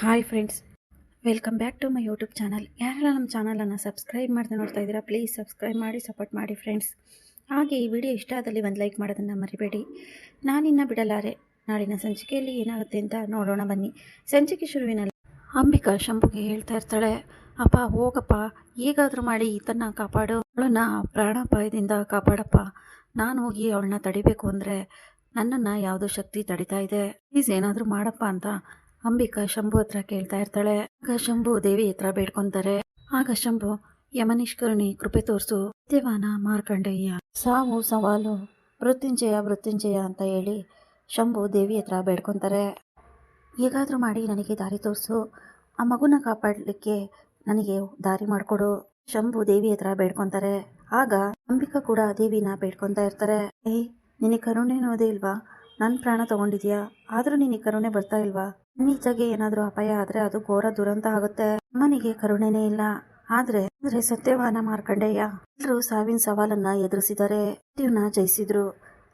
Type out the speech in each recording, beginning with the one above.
Hi friends, welcome back to my YouTube channel. ಯಾರೆಲ್ಲ ನಮ್ಮ ಚಾನಲನ್ನು ಸಬ್ಸ್ಕ್ರೈಬ್ ಮಾಡದೆ ನೋಡ್ತಾ ಇದ್ದೀರಾ, ಪ್ಲೀಸ್ ಸಬ್ಸ್ಕ್ರೈಬ್ ಮಾಡಿ ಸಪೋರ್ಟ್ ಮಾಡಿ ಫ್ರೆಂಡ್ಸ್. ಹಾಗೆ ಈ ವಿಡಿಯೋ ಇಷ್ಟ ಆದಲ್ಲಿ ಒಂದು ಲೈಕ್ ಮಾಡೋದನ್ನು ಮರಿಬೇಡಿ. ನಾನಿನ್ನು ಬಿಡಲಾರೆ, ನಾಳಿನ ಸಂಚಿಕೆಯಲ್ಲಿ ಏನಾಗುತ್ತೆ ಅಂತ ನೋಡೋಣ ಬನ್ನಿ. ಸಂಚಿಕೆ ಶುರುವಿನಲ್ಲಿ ಅಂಬಿಕಾ ಶಂಭುಗೆ ಹೇಳ್ತಾ ಇರ್ತಾಳೆ, ಅಪ್ಪ ಹೋಗಪ್ಪ, ಹೇಗಾದರೂ ಮಾಡಿ ಈತನ್ನ ಕಾಪಾಡು, ಅವಳನ್ನು ಪ್ರಾಣಾಪಾಯದಿಂದ ಕಾಪಾಡಪ್ಪ. ನಾನು ಹೋಗಿ ಅವಳನ್ನ ತಡಿಬೇಕು ಅಂದರೆ ನನ್ನನ್ನು ಯಾವುದೋ ಶಕ್ತಿ ತಡಿತಾ ಇದೆ, ಪ್ಲೀಸ್ ಏನಾದರೂ ಮಾಡಪ್ಪ ಅಂತ ಅಂಬಿಕಾ ಶಂಭು ಹತ್ರ ಕೇಳ್ತಾ ಇರ್ತಾಳೆ. ಆಗ ಶಂಭು ದೇವಿ ಹತ್ರ ಬೇಡ್ಕೊಂತಾರೆ. ಆಗ ಶಂಭು, ಯಮನಿಷ್ಕರ್ಣಿ ಕೃಪೆ ತೋರಿಸು, ದೇವಾನ ಮಾರ್ಕಂಡೇಯ, ಸಾವು ಸವಾಲು, ಮೃತ್ಯುಂಜಯ ಮೃತ್ಯುಂಜಯ ಅಂತ ಹೇಳಿ ಶಂಭು ದೇವಿ ಹತ್ರ ಬೇಡ್ಕೊತಾರೆ. ಹೇಗಾದರೂ ಮಾಡಿ ನನಗೆ ದಾರಿ ತೋರಿಸು, ಆ ಮಗುನ ಕಾಪಾಡಲಿಕ್ಕೆ ನನಗೆ ದಾರಿ ಮಾಡಿಕೊಡು. ಶಂಭು ದೇವಿ ಹತ್ರ ಬೇಡ್ಕೊತಾರೆ. ಆಗ ಅಂಬಿಕಾ ಕೂಡ ದೇವಿನ ಬೇಡ್ಕೊತಾ ಇರ್ತಾರೆ. ನಿನಗೆ ಕರುಣೆ ಅನ್ನೋದೇ ಇಲ್ವಾ? ನನ್ನ ಪ್ರಾಣ ತಗೊಂಡಿದ್ಯಾ, ಆದರೂ ನಿನಗೆ ಕರುಣೆ ಬರ್ತಾ ಇಲ್ವಾ? ನೀಚಾಗೆ ಏನಾದರೂ ಅಪಾಯ ಆದರೆ ಅದು ಘೋರ ದುರಂತ ಆಗುತ್ತೆ. ಅಮ್ಮನಿಗೆ ಕರುಣೆನೇ ಇಲ್ಲ. ಆದ್ರೆ ಸತ್ಯವಾನ ಮಾರ್ಕಂಡೇಯ ಎಲ್ಲರೂ ಸಾವಿನ ಸವಾಲನ್ನ ಎದುರಿಸಿದ್ದಾರೆ, ಮೃತ್ಯುನ ಜಯಿಸಿದ್ರು.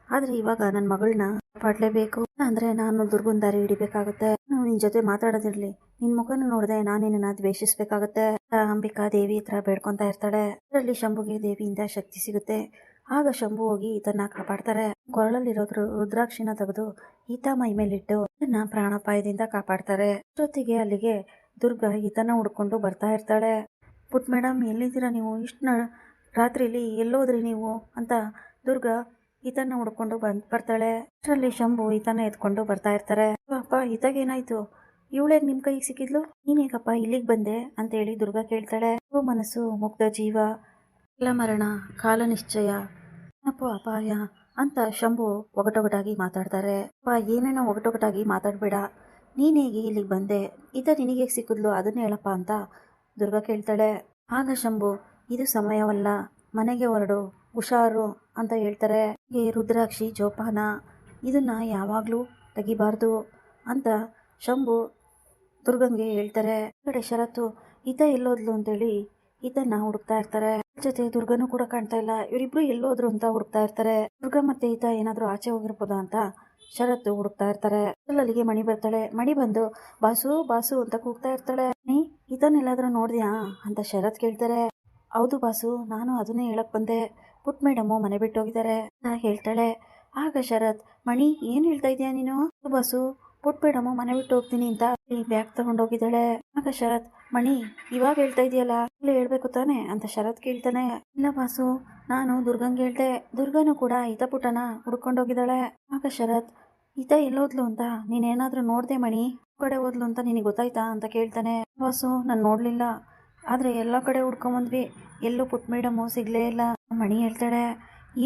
ಆದ್ರೆ ಇವಾಗ ನನ್ನ ಮಗಳನ್ನ ಕಾಪಾಡಲೇಬೇಕು ಅಂದ್ರೆ ನಾನು ದುರ್ಗನ್ ದಾರಿ ಹಿಡಿಬೇಕಾಗುತ್ತೆ. ನಾನು ನಿನ್ ಜೊತೆ ಮಾತಾಡೋದಿರ್ಲಿ, ನಿನ್ ಮುಖನ ನೋಡದೆ ನಾನು ನಿನ್ನ ದ್ವೇಷಿಸ್ಬೇಕಾಗತ್ತೆ. ಅಂಬಿಕಾ ದೇವಿ ಹತ್ರ ಬೇಡ್ಕೊಂತ ಇರ್ತಾಳೆ. ಅದರಲ್ಲಿ ಶಂಭುಗೆ ದೇವಿಯಿಂದ ಶಕ್ತಿ ಸಿಗುತ್ತೆ. ಆಗ ಶಂಭು ಹೋಗಿ ಈತನ್ನ ಕಾಪಾಡ್ತಾರೆ. ಕೊರಳಲ್ಲಿರೋದ್ರು ರುದ್ರಾಕ್ಷಿನ ತೆಗೆದು ಈತ ಮೈ ಮೇಲಿಟ್ಟು ಈತನ ಪ್ರಾಣಾಪಾಯದಿಂದ ಕಾಪಾಡ್ತಾರೆ. ಜೊತೆಗೆ ಅಲ್ಲಿಗೆ ದುರ್ಗಾ ಈತನ ಹುಡ್ಕೊಂಡು ಬರ್ತಾ ಇರ್ತಾಳೆ. ಪುಟ್ ಮೇಡಮ್, ಎಲ್ಲಿದ್ದೀರಾ ನೀವು? ಇಷ್ಟು ರಾತ್ರಿಲಿ ಎಲ್ಲೋದ್ರಿ ನೀವು ಅಂತ ದುರ್ಗಾ ಈತನ ಹುಡ್ಕೊಂಡು ಬರ್ತಾಳೆ. ಅಷ್ಟರಲ್ಲಿ ಶಂಭು ಈತನ ಎತ್ಕೊಂಡು ಬರ್ತಾ ಇರ್ತಾರೆ. ಅಪ್ಪ, ಈತಾಗೇನಾಯ್ತು? ಇವಳೇಗ್ ನಿಮ್ ಕೈಗೆ ಸಿಕ್ಕಿದ್ಲು? ನೀನೇಗಪ್ಪ ಇಲ್ಲಿಗೆ ಬಂದೆ ಅಂತ ಹೇಳಿ ದುರ್ಗಾ ಕೇಳ್ತಾಳೆ. ಮನಸ್ಸು ಮುಗ್ಧ ಜೀವ, ಎಲ್ಲ ಮರಣ ಕಾಲ ನಿಶ್ಚಯ, ಅಪಾಯ ಅಂತ ಶಂಭು ಒಗಟೊಗಟಾಗಿ ಮಾತಾಡ್ತಾರೆ. ಏನೇನೋ ಒಗಟೊಗಟಾಗಿ ಮಾತಾಡ್ಬೇಡ, ನೀನ್ ಹೇಗೆ ಇಲ್ಲಿಗೆ ಬಂದೆ, ಈತ ನಿನಗೆ ಸಿಕ್ಕಿದ್ಲು ಅದನ್ನ ಹೇಳಪ್ಪ ಅಂತ ದುರ್ಗಾ ಕೇಳ್ತಾಳೆ. ಆಗ ಶಂಭು, ಇದು ಸಮಯವಲ್ಲ, ಮನೆಗೆ ಹೊರಡು, ಹುಷಾರು ಅಂತ ಹೇಳ್ತಾರೆ. ಈ ರುದ್ರಾಕ್ಷಿ ಜೋಪಾನ, ಇದನ್ನ ಯಾವಾಗ್ಲೂ ತೆಗಿಬಾರ್ದು ಅಂತ ಶಂಭು ದುರ್ಗಂಗೆ ಹೇಳ್ತಾರೆ. ಕಡೆ ಶರತ್ತು, ಈತ ಎಲ್ಲೋದ್ಲು ಅಂತೇಳಿ ಈತನ್ನ ಹುಡುಕ್ತಾ ಇರ್ತಾರೆ. ಜೊತೆ ದುರ್ಗನೂ ಕೂಡ ಕಾಣ್ತಾ ಇಲ್ಲ. ಇವರಿಬ್ರು ಎಲ್ಲೋದ್ರು ಅಂತ ಹುಡುಕ್ತಾ ಇರ್ತಾರೆ. ದುರ್ಗಾ ಮತ್ತೆ ಈತ ಏನಾದ್ರು ಆಚೆ ಹೋಗಿರ್ಬೋದಾ ಅಂತ ಶರತ್ತು ಹುಡುಕ್ತಾ ಇರ್ತಾರೆ. ಅಲ್ಲಿಗೆ ಮಣಿ ಬರ್ತಾಳೆ. ಮಣಿ ಬಂದು ಬಾಸು ಬಾಸು ಅಂತ ಕೂಗ್ತಾ ಇರ್ತಾಳೆ. ಈತನೆಲ್ಲಾದ್ರೂ ನೋಡ್ದ್ಯಾ ಅಂತ ಶರತ್ ಕೇಳ್ತಾರೆ. ಹೌದು ಬಾಸು, ನಾನು ಅದನ್ನೇ ಹೇಳಕ್ ಬಂದೆ, ಪುಟ್ ಮೇಡಮು ಮನೆ ಬಿಟ್ಟು ಹೋಗಿದ್ದಾರೆ ಅಂತ ಹೇಳ್ತಾಳೆ. ಆಗ ಶರತ್, ಮಣಿ ಏನ್ ಹೇಳ್ತಾ ಇದೀಯ ನೀನು? ಬಾಸು, ಪುಟ್ ಮೇಡಮು ಮನೆ ಬಿಟ್ಟು ಹೋಗ್ತೀನಿ ಅಂತ ಈ ಬ್ಯಾಗ್ ತಗೊಂಡೋಗಿದ್ದಾಳೆ. ಆಗ ಶರತ್, ಮಣಿ ಇವಾಗ ಹೇಳ್ತಾ ಇದೆಯಲ್ಲ, ಇಲ್ಲ ಹೇಳ್ಬೇಕು ತಾನೆ ಅಂತ ಶರತ್ ಕೇಳ್ತಾನೆ. ಇಲ್ಲ ಬಾಸು, ನಾನು ದುರ್ಗಂಗೆ ಹೇಳ್ದೆ, ದುರ್ಗನು ಕೂಡ ಈತ ಪುಟನ ಹುಡ್ಕೊಂಡೋಗಿದ್ದಾಳೆ. ಆಗ ಶರತ್, ಈತ ಎಲ್ಲೋದ್ಲು ಅಂತ ನೀನೇನಾದ್ರೂ ನೋಡ್ದೆ ಮಣಿ? ಕಡೆ ಹೋದ್ಲು ಅಂತ ನಿನಗೆ ಗೊತ್ತಾಯ್ತಾ ಅಂತ ಕೇಳ್ತಾನೆ. ಬಾಸು, ನಾನು ನೋಡ್ಲಿಲ್ಲ, ಆದ್ರೆ ಎಲ್ಲ ಕಡೆ ಹುಡ್ಕೊಂಬಂದ್ವಿ, ಎಲ್ಲೂ ಪುಟ್ ಮೇಡಮು ಸಿಗ್ಲೇ ಇಲ್ಲ. ಮಣಿ ಹೇಳ್ತಾಳೆ,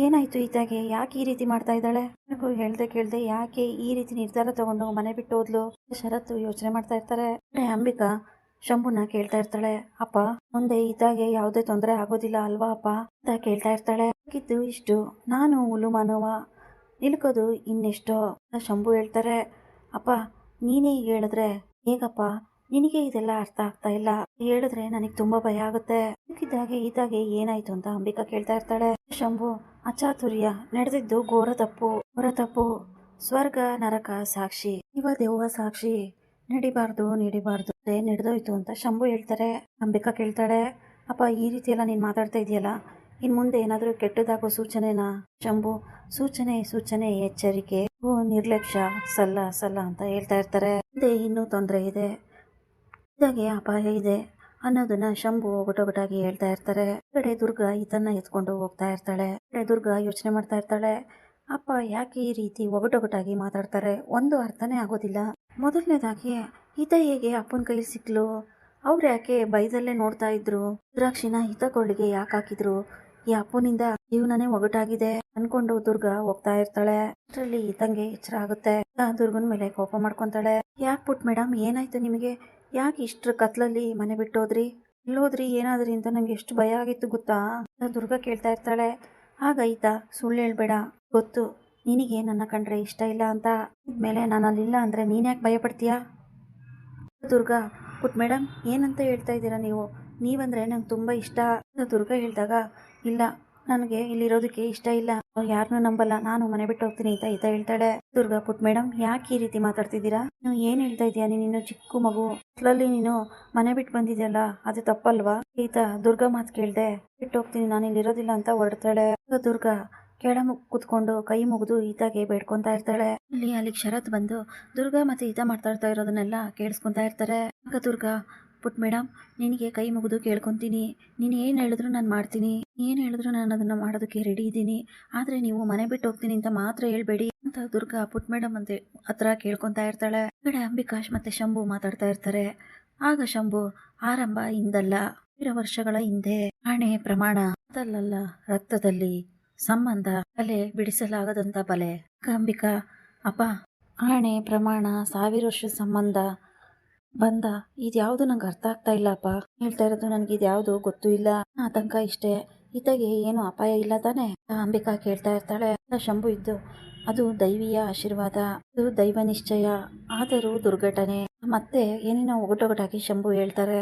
ಏನಾಯ್ತು ಈತಾಗೆ, ಯಾಕೆ ಈ ರೀತಿ ಮಾಡ್ತಾ ಇದ್ದಾಳೆ? ಹೇಳ್ದೆ ಕೇಳ್ದೆ ಯಾಕೆ ಈ ರೀತಿ ನಿರ್ಧಾರ ತಗೊಂಡು ಮನೆ ಬಿಟ್ಟು ಹೋದ್ಲು? ಶರತ್ತು ಯೋಚನೆ ಮಾಡ್ತಾ ಇರ್ತಾರೆ. ಅಂಬಿಕಾ ಶಂಭುನ ಕೇಳ್ತಾ ಇರ್ತಾಳೆ. ಅಪ್ಪ, ಮುಂದೆ ಈತಾಗೆ ಯಾವುದೇ ತೊಂದರೆ ಆಗೋದಿಲ್ಲ ಅಲ್ವಾ ಅಪ್ಪ ಅಂತ ಕೇಳ್ತಾ ಇರ್ತಾಳೆ. ಇದ್ದು ಇಷ್ಟು, ನಾನು ಹುಲು ಮಾನವ, ನಿಲ್ಕೋದು ಇನ್ನೆಷ್ಟೋ ಶಂಭು ಹೇಳ್ತಾರೆ. ಅಪ್ಪ, ನೀನೇ ಈಗ ಹೇಳಿದ್ರೆ ಹೇಗಪ್ಪ? ನಿನಗೆ ಇದೆಲ್ಲ ಅರ್ಥ ಆಗ್ತಾ ಇಲ್ಲ, ಹೇಳಿದ್ರೆ ನನಗೆ ತುಂಬಾ ಭಯ ಆಗುತ್ತೆ. ಈತಾಗೆ ಏನಾಯ್ತು ಅಂತ ಅಂಬಿಕಾ ಕೇಳ್ತಾ ಇರ್ತಾಳೆ. ಶಂಭು, ಅಚಾತುರ್ಯ ನಡೆದಿದ್ದು ಘೋರ ತಪ್ಪು, ಸ್ವರ್ಗ ನರಕ ಸಾಕ್ಷಿ, ಇವ ದೆವ್ವ ಸಾಕ್ಷಿ, ನಡಿಬಾರ್ದು ನಡೆದೋಯ್ತು ಅಂತ ಶಂಭು ಹೇಳ್ತಾರೆ. ಅಂಬಿಕಾ ಕೇಳ್ತಾಳೆ, ಅಪ್ಪ ಈ ರೀತಿ ಎಲ್ಲ ನೀನ್ ಮಾತಾಡ್ತಾ ಇದೆಯಲ್ಲ, ಇನ್ ಮುಂದೆ ಏನಾದ್ರೂ ಕೆಟ್ಟದಾಗೋ ಸೂಚನೆನಾ? ಶಂಭು, ಸೂಚನೆ ಎಚ್ಚರಿಕೆ, ನಿರ್ಲಕ್ಷ್ಯ ಸಲ್ಲ ಅಂತ ಹೇಳ್ತಾ ಇರ್ತಾರೆ. ಮುಂದೆ ಇನ್ನೂ ತೊಂದರೆ ಇದೆ, ಇದಾಗೆ ಅಪಾಯ ಇದೆ ಅನ್ನೋದನ್ನ ಶಂಭು ಒಗಟೊಗಟಾಗಿ ಹೇಳ್ತಾ ಇರ್ತಾರೆ. ಕಡೆ ದುರ್ಗಾ ಈತನ್ನ ಎತ್ಕೊಂಡು ಹೋಗ್ತಾ ಇರ್ತಾಳೆ. ದುರ್ಗಾ ಯೋಚನೆ ಮಾಡ್ತಾ ಇರ್ತಾಳೆ, ಅಪ್ಪ ಯಾಕೆ ಈ ರೀತಿ ಒಗಟೊಗಟಾಗಿ ಮಾತಾಡ್ತಾರೆ? ಒಂದು ಅರ್ಥನೇ ಆಗೋದಿಲ್ಲ. ಮೊದಲನೇದಾಗಿ ಈತ ಹೇಗೆ ಅಪ್ಪನ ಕೈಲಿ ಸಿಕ್ಲು? ಅವ್ರು ಯಾಕೆ ಬೈದಲ್ಲೇ ನೋಡ್ತಾ ಇದ್ರು? ರುದ್ರಾಕ್ಷಿನ ಈತ ಕೊಳ್ಳಿಗೆ ಯಾಕೆ ಹಾಕಿದ್ರು? ಈ ಅಪ್ಪನಿಂದ ಜೀವನನೇ ಒಗಟಾಗಿದೆ ಅನ್ಕೊಂಡು ದುರ್ಗಾ ಹೋಗ್ತಾ ಇರ್ತಾಳೆ. ಅಷ್ಟರಲ್ಲಿ ಈತಂಗೆ ಎಚ್ಚರ ಆಗುತ್ತೆ. ದುರ್ಗನ್ ಮೇಲೆ ಕೋಪ ಮಾಡ್ಕೊಂತಾಳೆ. ಯಾಕೆ ಪುಟ್ ಮೇಡಮ್, ಏನಾಯ್ತು ನಿಮಗೆ? ಯಾಕೆ ಇಷ್ಟ್ರ ಕತ್ಲಲ್ಲಿ ಮನೆ ಬಿಟ್ಟೋದ್ರಿ? ಎಲ್ಲೋದ್ರಿ, ಏನಾದ್ರಿ ಅಂತ ನಂಗೆ ಎಷ್ಟು ಭಯ ಆಗಿತ್ತು ಗೊತ್ತಾ? ದುರ್ಗಾ ಕೇಳ್ತಾ ಇರ್ತಾಳೆ. ಆಗ ಈತ, ಸುಳ್ಳು ಹೇಳ್ಬೇಡ, ಗೊತ್ತು ನಿನಗೆ ನನ್ನ ಕಂಡ್ರೆ ಇಷ್ಟ ಇಲ್ಲ ಅಂತ, ಇದ್ಮೇಲೆ ನಾನು ಅಲ್ಲಿಲ್ಲ ಅಂದ್ರೆ ನೀನ್ಯಾಕೆ ಭಯ ಪಡ್ತೀಯಾ? ದುರ್ಗಾ, ಪುಟ್ ಮೇಡಮ್ ಏನಂತ ಹೇಳ್ತಾ ಇದ್ದೀರಾ ನೀವು? ನೀವಂದ್ರೆ ನಂಗೆ ತುಂಬಾ ಇಷ್ಟ. ದುರ್ಗಾ ಹೇಳಿದಾಗ, ಇಲ್ಲ ನನಗೆ ಇಲ್ಲಿರೋದಕ್ಕೆ ಇಷ್ಟ ಇಲ್ಲ, ಯಾರನ್ನೂ ನಂಬಲ್ಲ, ನಾನು ಮನೆ ಬಿಟ್ಟು ಹೋಗ್ತೀನಿ ಅಂತ ಈತ ಹೇಳ್ತಾಳೆ. ದುರ್ಗಾ, ಪುಟ್ ಮೇಡಮ್ ಯಾಕೆ ಈ ರೀತಿ ಮಾತಾಡ್ತಿದ್ದೀರಾ? ನೀವು ಏನು ಹೇಳ್ತಾ ಇದೀಯಾ? ನೀನು ಚಿಕ್ಕ ಮಗು, ಅಸಲಲ್ಲಿ ನೀನು ಮನೆ ಬಿಟ್ಟು ಬಂದಿದ್ಯಲ್ಲ, ಅದು ತಪ್ಪಲ್ವಾ? ಈತ ದುರ್ಗಾ ಮಾತು ಕೇಳ್ದೆ ಬಿಟ್ಟು ಹೋಗ್ತೀನಿ, ನಾನು ಇಲ್ಲಿರೋದಿಲ್ಲ ಅಂತ ಹೊರಡ್ತಾಳೆ. ದುರ್ಗಾ ಕೆಳ ಕುತ್ಕೊಂಡು ಕೈ ಮುಗಿದು ಈತಾಗೆ ಬೇಡ್ಕೊಂತಾ ಇರ್ತಾಳೆ. ಅಲ್ಲಿಗೆ ಶರತ್ ಬಂದು ದುರ್ಗಾ ಮತ್ತೆ ಈತ ಮಾತಾಡ್ತಾ ಇರೋದನ್ನೆಲ್ಲ ಕೇಳಿಸ್ಕೊಂತಾ ಇರ್ತಾರೆ. ಆಗ ದುರ್ಗಾ, ಪುಟ್ ಮೇಡಮ್ ನಿನಗೆ ಕೈ ಮುಗಿದು ಕೇಳ್ಕೊತೀನಿ, ನೀನು ಏನು ಹೇಳಿದ್ರು ನಾನು ಮಾಡ್ತೀನಿ, ಏನು ಹೇಳಿದ್ರು ನಾನು ಅದನ್ನು ಮಾಡೋದಕ್ಕೆ ರೆಡಿ ಇದ್ದೀನಿ, ಆದರೆ ನೀವು ಮನೆ ಬಿಟ್ಟು ಹೋಗ್ತೀನಿ ಅಂತ ಮಾತ್ರ ಹೇಳ್ಬೇಡಿ ಅಂತ ದುರ್ಗಾ ಪುಟ್ ಮೇಡಮ್ ಅಂತ ಹತ್ರ ಕೇಳ್ಕೊತಾ ಇರ್ತಾಳೆ. ಕಡೆ ಅಂಬಿಕಾಶ್ ಮತ್ತೆ ಶಂಭು ಮಾತಾಡ್ತಾ ಇರ್ತಾರೆ. ಆಗ ಶಂಭು, ಆರಂಭ ಇಂದಲ್ಲ, 1000 ವರ್ಷಗಳ ಹಿಂದೆ ಆಣೆ ಪ್ರಮಾಣ ಅದಲ್ಲ, ರಕ್ತದಲ್ಲಿ ಸಂಬಂಧ ಬಲೆ ಬಿಡಿಸಲಾಗದಂತ ಬಲೆ. ಅಂಬಿಕಾ, ಅಪ್ಪ ಆಣೆ ಪ್ರಮಾಣ 1000 ವರ್ಷದ ಸಂಬಂಧ ಬಂದ ಇದ್ಯಾವುದು ನಂಗೆ ಅರ್ಥ ಆಗ್ತಾ ಇಲ್ಲಪ್ಪ, ಹೇಳ್ತಾ ಇರೋದು ನನಗೆ ಇದ್ಯಾವುದು ಗೊತ್ತೂ ಇಲ್ಲ, ಆತಂಕ ಇಷ್ಟೇ, ಈತಗೆ ಏನು ಅಪಾಯ ಇಲ್ಲ ತಾನೆ? ಅಂಬಿಕಾ ಕೇಳ್ತಾ ಇರ್ತಾಳೆ. ಶಂಭು ಇದ್ದು, ಅದು ದೈವಿಯ ಆಶೀರ್ವಾದ, ಅದು ದೈವ ನಿಶ್ಚಯ, ಆದರೂ ದುರ್ಘಟನೆ ಮತ್ತೆ ಏನೇನೋ ಒಗಟೊಗಟಾಗಿ ಶಂಭು ಹೇಳ್ತಾರೆ.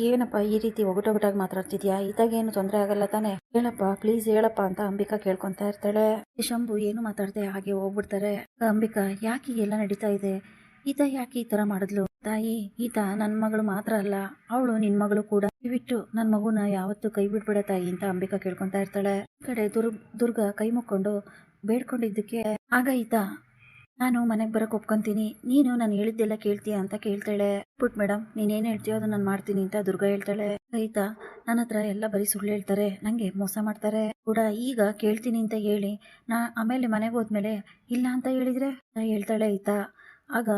ಏನಪ್ಪ ಈ ರೀತಿ ಒಗಟೊಗಟಾಗಿ ಮಾತಾಡ್ತಿದ್ಯಾ? ಈತಾಗೇನು ತೊಂದರೆ ಆಗಲ್ಲ ತಾನೆ? ಹೇಳಪ್ಪ ಪ್ಲೀಸ್ ಹೇಳಪ್ಪ ಅಂತ ಅಂಬಿಕಾ ಕೇಳ್ಕೊಂತಾ ಇರ್ತಾಳೆ. ಶಂಭು ಏನು ಮಾತಾಡ್ದೆ ಹಾಗೆ ಹೋಗ್ಬಿಡ್ತಾರೆ. ಅಂಬಿಕಾ, ಯಾಕೆ ಎಲ್ಲ ನಡೀತಾ ಇದೆ? ಈತ ಯಾಕೆ ಈ ತರ ಮಾಡಿದ್ಲು? ತಾಯಿ, ಈತ ನನ್ನ ಮಗಳು ಮಾತ್ರ ಅಲ್ಲ, ಅವಳು ನಿನ್ ಮಗಳು ಕೂಡ, ಬಿಟ್ಟು ನನ್ನ ಮಗುನ ಯಾವತ್ತೂ ಕೈ ಬಿಡ್ಬೇಡ ತಾಯಿ ಅಂತ ಅಂಬಿಕಾ ಕೇಳ್ಕೊಂತಾ ಇರ್ತಾಳೆ. ಕಡೆ ದುರ್ಗಾ ಕೈ ಮುಕ್ಕೊಂಡು ಬೇಡ್ಕೊಂಡಿದ್ದಕ್ಕೆ ಆಗ ಈತ, ನಾನು ಮನೆಗೆ ಬರೋಕೆ ಒಪ್ಕೊಂತೀನಿ, ನೀನು ನಾನು ಹೇಳಿದ್ದೆಲ್ಲ ಕೇಳ್ತೀಯ ಅಂತ ಕೇಳ್ತಾಳೆ. ಪುಟ್ ಮೇಡಮ್ ನೀನೇನು ಹೇಳ್ತೀಯೋ ಅದನ್ನ ನಾನು ಮಾಡ್ತೀನಿ ಅಂತ ದುರ್ಗಾ ಹೇಳ್ತಾಳೆ. ಈತ, ನನ್ನ ಹತ್ರ ಎಲ್ಲ ಬರೀ ಸುಳ್ಳು ಹೇಳ್ತಾರೆ, ನಂಗೆ ಮೋಸ ಮಾಡ್ತಾರೆ ಕೂಡ, ಈಗ ಕೇಳ್ತೀನಿ ಅಂತ ಹೇಳಿ ಆಮೇಲೆ ಮನೆಗೆ ಹೋದ್ಮೇಲೆ ಇಲ್ಲ ಅಂತ ಹೇಳಿದ್ರೆ ಹೇಳ್ತಾಳೆ ಈತ. ಆಗ,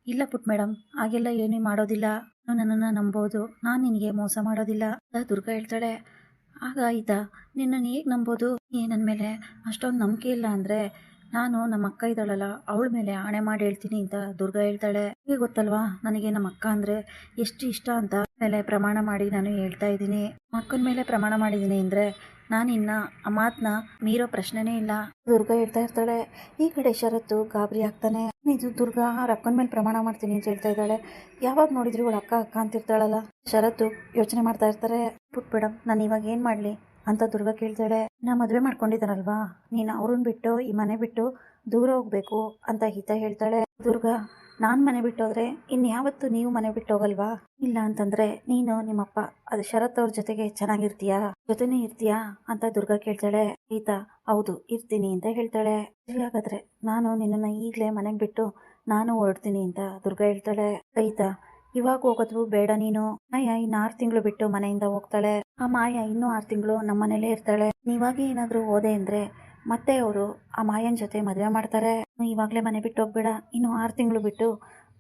ಇಲ್ಲ ಪುಟ್ ಮೇಡಮ್ ಹಾಗೆಲ್ಲ ಏನೂ ಮಾಡೋದಿಲ್ಲ, ನನ್ನನ್ನು ನಂಬೋದು, ನಾನು ನಿನಗೆ ಮೋಸ ಮಾಡೋದಿಲ್ಲ ಅಂತ ದುರ್ಗಾ ಹೇಳ್ತಾಳೆ. ಆಗ ಈತ, ನಿನ್ನನ್ನು ಹೇಗೆ ನಂಬೋದು? ನನ್ನ ಮೇಲೆ ಅಷ್ಟೊಂದು ನಂಬಿಕೆ ಇಲ್ಲ ಅಂದರೆ ನಾನು ನಮ್ಮ ಅಕ್ಕ ಇದ್ದಾಳಲ್ಲ ಅವಳ ಮೇಲೆ ಆಣೆ ಮಾಡಿ ಹೇಳ್ತೀನಿ ಅಂತ ದುರ್ಗಾ ಹೇಳ್ತಾಳೆ. ಹೇಗೆ ಗೊತ್ತಲ್ವಾ ನನಗೆ ನಮ್ಮ ಅಕ್ಕ ಅಂದರೆ ಎಷ್ಟು ಇಷ್ಟ ಅಂತ ಮೇಲೆ ಪ್ರಮಾಣ ಮಾಡಿ ನಾನು ಹೇಳ್ತಾ ಇದ್ದೀನಿ. ಅಕ್ಕನ ಮೇಲೆ ಪ್ರಮಾಣ ಮಾಡಿದ್ದೀನಿ ಅಂದರೆ ನಾನಿನ್ನ ಆ ಮಾತನ್ನ ಮೀರೋ ಪ್ರಶ್ನೆನೇ ಇಲ್ಲ ದುರ್ಗಾ ಹೇಳ್ತಾ ಇರ್ತಾಳೆ. ಈ ಕಡೆ ಶರತ್ತು ಗಾಬರಿ ಆಗ್ತಾನೆ. ಇದು ದುರ್ಗಾ ಅವ್ರ ಅಕ್ಕನ ಮೇಲೆ ಪ್ರಮಾಣ ಮಾಡ್ತೀನಿ ಅಂತ ಹೇಳ್ತಾ ಇದ್ದಾಳೆ, ಯಾವಾಗ ನೋಡಿದ್ರು ಇವಳು ಅಕ್ಕ ಅಕ್ಕ ಅಂತಿರ್ತಾಳಲ್ಲ. ಶರತ್ತು ಯೋಚನೆ ಮಾಡ್ತಾ ಇರ್ತಾರೆ. ಪುಟ್ ಮೇಡಮ್ ನಾನು ಇವಾಗ ಏನು ಮಾಡಲಿ ಅಂತ ದುರ್ಗಾ ಕೇಳ್ತಾಳೆ. ನಾ ಮದುವೆ ಮಾಡ್ಕೊಂಡಿದ್ದಾನಲ್ವಾ, ನೀನು ಅವ್ರನ್ನ ಬಿಟ್ಟು ಈ ಮನೆ ಬಿಟ್ಟು ದೂರ ಹೋಗ್ಬೇಕು ಅಂತ ಹಿತ ಹೇಳ್ತಾಳೆ. ದುರ್ಗಾ, ನಾನು ಮನೆ ಬಿಟ್ಟೋದ್ರೆ ಇನ್ಯಾವತ್ತು ನೀವು ಮನೆ ಬಿಟ್ಟು ಹೋಗಲ್ವಾ? ಇಲ್ಲ ಅಂತಂದ್ರೆ ನೀನು ನಿಮ್ಮಪ್ಪ ಅದು ಶರತ್ ಅವ್ರ ಜೊತೆಗೆ ಚೆನ್ನಾಗಿರ್ತೀಯಾ, ಜೊತೆನೇ ಇರ್ತೀಯಾ ಅಂತ ದುರ್ಗಾ ಕೇಳ್ತಾಳೆ. ಈತ, ಹೌದು ಇರ್ತೀನಿ ಅಂತ ಹೇಳ್ತಾಳೆ. ಹಾಗಾದ್ರೆ ನಾನು ನಿನ್ನನ್ನು ಈಗಲೇ ಮನೆಗೆ ಬಿಟ್ಟು ನಾನು ಹೊರಡ್ತೀನಿ ಅಂತ ದುರ್ಗಾ ಹೇಳ್ತಾಳೆ. ಈತ, ಇವಾಗ ಹೋಗೋದು ಬೇಡ, ನೀನು ಮಾಯಾ ಇನ್ನು 6 ತಿಂಗಳು ಬಿಟ್ಟು ಮನೆಯಿಂದ ಹೋಗ್ತಾಳೆ, ಆ ಮಾಯಾ ಇನ್ನೂ 6 ತಿಂಗಳು ನಮ್ಮ ಮನೇಲೇ ಇರ್ತಾಳೆ, ನೀವಾಗ ಏನಾದರೂ ಹೋದೆ ಅಂದ್ರೆ ಮತ್ತೆ ಅವರು ಆ ಮಾಯನ್ ಜೊತೆ ಮದುವೆ ಮಾಡ್ತಾರೆ, ಇವಾಗಲೇ ಮನೆ ಬಿಟ್ಟು ಹೋಗ್ಬೇಡ, ಇನ್ನು 6 ತಿಂಗಳು ಬಿಟ್ಟು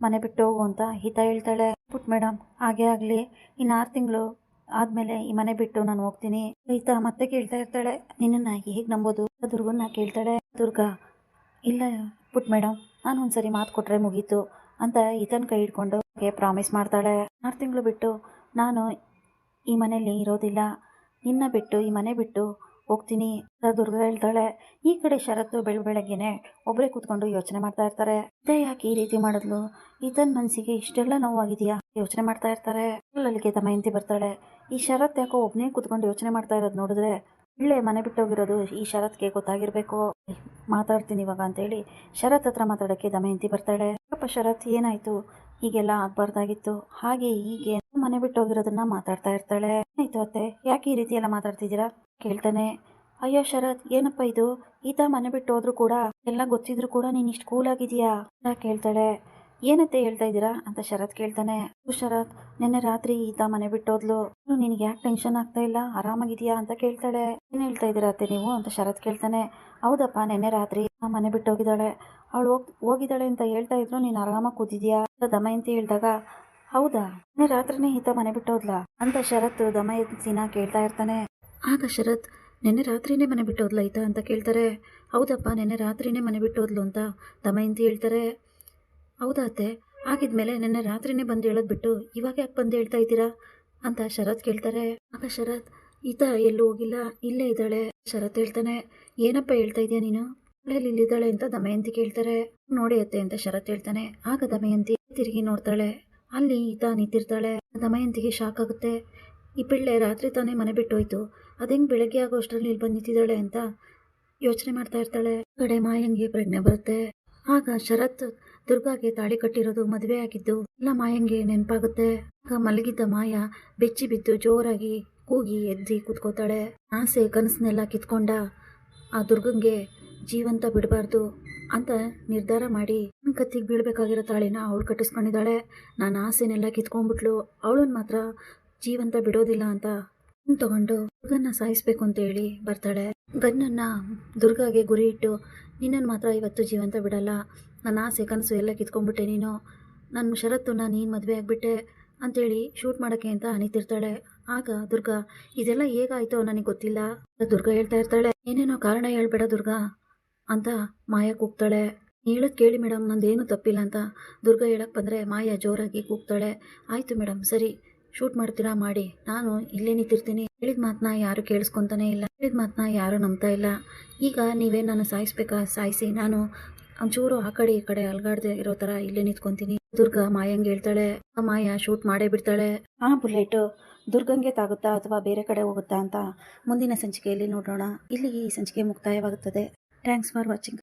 ಮನೆ ಬಿಟ್ಟು ಹೋಗು ಅಂತ ಹಿತ ಹೇಳ್ತಾಳೆ. ಪುಟ್ ಮೇಡಮ್ ಹಾಗೆ ಆಗಲಿ, ಇನ್ನು 6 ತಿಂಗಳು ಆದಮೇಲೆ ಈ ಮನೆ ಬಿಟ್ಟು ನಾನು ಹೋಗ್ತೀನಿ. ಈತ ಮತ್ತೆ ಕೇಳ್ತಾ ಇರ್ತಾಳೆ, ನಿನ್ನನ್ನು ಹೇಗೆ ನಂಬೋದು? ದುರ್ಗನ್ನ ಕೇಳ್ತಾಳೆ. ದುರ್ಗಾ, ಇಲ್ಲ ಪುಟ್ ಮೇಡಮ್ ನಾನು ಒಂದ್ಸರಿ ಮಾತು ಕೊಟ್ಟರೆ ಮುಗೀತು ಅಂತ ಈತನ ಕೈ ಹಿಡ್ಕೊಂಡು ಪ್ರಾಮಿಸ್ ಮಾಡ್ತಾಳೆ. 6 ತಿಂಗಳು ಬಿಟ್ಟು ನಾನು ಈ ಮನೇಲಿ ಇರೋದಿಲ್ಲ, ನಿನ್ನ ಬಿಟ್ಟು ಈ ಮನೆ ಬಿಟ್ಟು ಹೋಗ್ತೀನಿ ಅಂತ ದುರ್ಗಾ ಹೇಳ್ತಾಳೆ. ಈ ಕಡೆ ಶರತ್ತು ಬೆಳಗ್ಗೆನೆ ಒಬ್ಬರೇ ಕೂತ್ಕೊಂಡು ಯೋಚನೆ ಮಾಡ್ತಾ ಇರ್ತಾರೆ. ಇದೇ ಯಾಕೆ ಈ ರೀತಿ ಮಾಡಿದ್ಲು? ಈತನ ಮನಸ್ಸಿಗೆ ಇಷ್ಟೆಲ್ಲ ನೋವಾಗಿದೆಯಾ ಯೋಚನೆ ಮಾಡ್ತಾ ಇರ್ತಾರೆ. ಅಲ್ಲಿಗೆ ದಮಯಂತಿ ಬರ್ತಾಳೆ. ಈ ಶರತ್ ಯಾಕೋ ಒಬ್ಬನೇ ಕೂತ್ಕೊಂಡು ಯೋಚನೆ ಮಾಡ್ತಾ ಇರೋದು ನೋಡಿದ್ರೆ ಒಳ್ಳೆ ಮನೆ ಬಿಟ್ಟೋಗಿರೋದು ಈ ಶರತ್ಗೆ ಗೊತ್ತಾಗಿರ್ಬೇಕು, ಮಾತಾಡ್ತೀನಿ ಇವಾಗ ಅಂತೇಳಿ ಶರತ್ ಹತ್ರ ಮಾತಾಡೋಕ್ಕೆ ದಮಯಂತಿ ಬರ್ತಾಳೆ. ಅಪ್ಪ ಶರತ್ ಏನಾಯ್ತು? ಹೀಗೆಲ್ಲ ಆಗ್ಬಾರ್ದಾಗಿತ್ತು, ಹಾಗೆ ಹೀಗೆ ಮನೆ ಬಿಟ್ಟೋಗಿರೋದನ್ನ ಮಾತಾಡ್ತಾ ಇರ್ತಾಳೆ. ಆಯ್ತು ಅತ್ತೆ, ಯಾಕೆ ಈ ರೀತಿ ಎಲ್ಲ ಮಾತಾಡ್ತಿದ್ದೀರಾ ಕೇಳ್ತಾನೆ. ಅಯ್ಯೋ ಶರತ್ ಏನಪ್ಪ ಇದು, ಈತ ಮನೆ ಬಿಟ್ಟು ಹೋದ್ರು ಕೂಡ ಎಲ್ಲ ಗೊತ್ತಿದ್ರು ಕೂಡ ನೀನು ಇಷ್ಟು ಕೂಲ್ ಆಗಿದೀಯಾ ಅಂತ ಕೇಳ್ತಾಳೆ. ಏನತ್ತೆ ಹೇಳ್ತಾ ಇದ್ದೀರಾ ಅಂತ ಶರತ್ ಕೇಳ್ತಾನೆ. ಶರತ್, ನಿನ್ನೆ ರಾತ್ರಿ ಈತ ಮನೆ ಬಿಟ್ಟೋದ್ಲು, ನಿನಗೆ ಯಾಕೆ ಟೆನ್ಷನ್ ಆಗ್ತಾ ಇಲ್ಲ, ಆರಾಮಾಗಿದೆಯಾ ಅಂತ ಕೇಳ್ತಾಳೆ. ಏನು ಹೇಳ್ತಾ ಇದ್ದೀರಾ ಅತ್ತೆ ನೀವು ಅಂತ ಶರತ್ ಕೇಳ್ತಾನೆ. ಹೌದಪ್ಪ ನಿನ್ನೆ ರಾತ್ರಿ ಮನೆ ಬಿಟ್ಟೋಗಿದ್ದಾಳೆ, ಅವಳು ಹೋಗಿದ್ದಾಳೆ ಅಂತ ಹೇಳ್ತಾ ಇದ್ರು, ನೀನು ಆರಾಮಾಗಿ ಕೂತಿದ್ಯಾ ಅಂತ ದಮಯಂತಿ ಹೇಳಿದಾಗ, ಹೌದಾ ನಿನ್ನೆ ರಾತ್ರಿನೇ ಈತ ಮನೆ ಬಿಟ್ಟೋದ್ಲಾ ಅಂತ ಶರತ್ ದಮಯಂತಿನ ಕೇಳ್ತಾ ಇರ್ತಾನೆ. ಆಗ ಶರತ್, ನಿನ್ನೆ ರಾತ್ರಿನೇ ಮನೆ ಬಿಟ್ಟೋದ್ಲ ಈತ ಅಂತ ಕೇಳ್ತಾರೆ. ಹೌದಪ್ಪ ನಿನ್ನೆ ರಾತ್ರಿನೇ ಮನೆ ಬಿಟ್ಟೋದ್ಲು ಅಂತ ದಮಯಂತಿ ಹೇಳ್ತಾರೆ. ಹೌದಾ ಅತ್ತೆ, ಆಗಿದ್ಮೇಲೆ ನಿನ್ನೆ ರಾತ್ರಿನೇ ಬಂದು ಹೇಳೋದು ಬಿಟ್ಟು ಇವಾಗ ಯಾಕೆ ಬಂದು ಹೇಳ್ತಾ ಇದ್ದೀರಾ ಅಂತ ಶರತ್ ಕೇಳ್ತಾರೆ. ಆಗ ಶರತ್, ಈತ ಎಲ್ಲೂ ಹೋಗಿಲ್ಲ, ಇಲ್ಲೇ ಇದ್ದಾಳೆ. ಶರತ್ ಹೇಳ್ತಾನೆ, ಏನಪ್ಪ ಹೇಳ್ತಾ ಇದೆಯಾ ನೀನು, ಇಲ್ಲಿದ್ದಾಳೆ ಅಂತ ದಮಯಂತಿ ಕೇಳ್ತಾರೆ. ನೋಡಿ ಅತ್ತೆ ಅಂತ ಶರತ್ ಹೇಳ್ತಾನೆ. ಆಗ ದಮಯಂತಿ ತಿರುಗಿ ನೋಡ್ತಾಳೆ, ಅಲ್ಲಿ ಈತ ನಿಂತಿರ್ತಾಳೆ. ದಮಯಂತಿಗೆ ಶಾಕ್ ಆಗುತ್ತೆ. ಈ ಪಿಳ್ಳೆ ರಾತ್ರಿ ತಾನೇ ಮನೆ ಬಿಟ್ಟು ಹೋಯ್ತು, ಅದೆಂಗೆ ಬೆಳಗ್ಗೆ ಆಗೋ ಅಷ್ಟರಲ್ಲಿ ಇಲ್ಲಿ ಬಂದು ನಿಂತಿದ್ದಾಳೆ ಅಂತ ಯೋಚನೆ ಮಾಡ್ತಾ ಇರ್ತಾಳೆ. ಈ ಕಡೆ ಮಾಯಂಗೆ ಪ್ರಜ್ಞೆ ಬರುತ್ತೆ. ಆಗ ಶರತ್ ದುರ್ಗಾಗೆ ತಾಳಿ ಕಟ್ಟಿರೋದು, ಮದುವೆ ಆಗಿದ್ದು ಎಲ್ಲ ಮಾಯಂಗೆ ನೆನಪಾಗುತ್ತೆ. ಆಗ ಮಲಗಿದ್ದ ಮಾಯ ಬೆಚ್ಚಿ ಬಿದ್ದು ಜೋರಾಗಿ ಕೂಗಿ ಎದ್ದು ಕೂತ್ಕೋತಾಳೆ. ಆಸೆ ಕನಸನ್ನೆಲ್ಲ ಕಿತ್ಕೊಂಡ ಆ ದುರ್ಗಂಗೆ ಜೀವಂತ ಬಿಡಬಾರ್ದು ಅಂತ ನಿರ್ಧಾರ ಮಾಡಿ ನನ್ನ ಕತ್ತಿಗೆ ಬೀಳ್ಬೇಕಾಗಿರೋ ತಾಳಿನ ಅವಳು ಕಟ್ಟಿಸ್ಕೊಂಡಿದ್ದಾಳೆ. ನಾನು ಆಸೆನೆಲ್ಲ ಕಿತ್ಕೊಂಡ್ಬಿಟ್ಲು, ಅವಳನ್ನ ಮಾತ್ರ ಜೀವಂತ ಬಿಡೋದಿಲ್ಲ ಅಂತ ತಗೊಂಡು ದುರ್ಗನ್ನ ಸಾಯಿಸ್ಬೇಕು ಅಂತ ಹೇಳಿ ಬರ್ತಾಳೆ. ಗನ್ನನ್ನ ದುರ್ಗಾಗೆ ಗುರಿ ಇಟ್ಟು, ನಿನ್ನನ್ನು ಮಾತ್ರ ಇವತ್ತು ಜೀವಂತ ಬಿಡಲ್ಲ, ನನ್ನ ಆಸೆ ಕನಸು ಎಲ್ಲ ಕಿತ್ಕೊಂಡ್ಬಿಟ್ಟೆ ನೀನು, ನನ್ನ ಷರತ್ತನ್ನ ನೀನು ಮದುವೆ ಆಗಿಬಿಟ್ಟೆ ಅಂತೇಳಿ ಶೂಟ್ ಮಾಡೋಕ್ಕೆ ಅಂತ ಅನಿತಿರ್ತಾಳೆ. ಆಗ ದುರ್ಗಾ, ಇದೆಲ್ಲ ಹೇಗಾಯ್ತೋ ನನಗೆ ಗೊತ್ತಿಲ್ಲ. ದುರ್ಗಾ ಹೇಳ್ತಾ ಇರ್ತಾಳೆ, ಏನೇನೋ ಕಾರಣ ಹೇಳ್ಬೇಡ ದುರ್ಗಾ ಅಂತ ಮಾಯ ಕೂಗ್ತಾಳೆ. ಹೇಳೋದು ಕೇಳಿ ಮೇಡಮ್, ನಂದೇನು ತಪ್ಪಿಲ್ಲ ಅಂತ ದುರ್ಗಾ ಹೇಳಕ್ಕೆ ಬಂದರೆ ಮಾಯ ಜೋರಾಗಿ ಕೂಗ್ತಾಳೆ. ಆಯಿತು ಮೇಡಮ್, ಸರಿ, ಶೂಟ್ ಮಾಡ್ತೀರಾ ಮಾಡಿ, ನಾನು ಇಲ್ಲೇ ನಿಂತಿರ್ತೀನಿ. ಹೇಳಿದ ಮಾತನ್ನ ಯಾರು ಕೇಳಿಸ್ಕೊತಾನೆ ಇಲ್ಲ, ಹೇಳಿದ ಮಾತನ್ನ ಯಾರು ನಂಬ್ತಾ ಇಲ್ಲ. ಈಗ ನೀವೇ ನಾನು ಸಾಯಿಸ್ಬೇಕಾ, ಸಾಯಿಸಿ, ನಾನು ಒಂಚೂರು ಆ ಕಡೆ ಈ ಕಡೆ ಅಲ್ಗಾಡದೆ ಇರೋ ಥರ ಇಲ್ಲೇ ನಿಂತ್ಕೊತೀನಿ. ದುರ್ಗಾ ಮಾಯಂಗೆ ಹೇಳ್ತಾಳೆ. ಮಾಯ ಶೂಟ್ ಮಾಡೇ ಬಿಡ್ತಾಳೆ. ಆ ಬುಲೆಟು ದುರ್ಗಂಗೆ ತಾಗುತ್ತಾ ಅಥವಾ ಬೇರೆ ಕಡೆ ಹೋಗುತ್ತಾ ಅಂತ ಮುಂದಿನ ಸಂಚಿಕೆಯಲ್ಲಿ ನೋಡೋಣ. ಇಲ್ಲಿಗೆ ಈ ಸಂಚಿಕೆ ಮುಕ್ತಾಯವಾಗುತ್ತದೆ. Thanks for watching.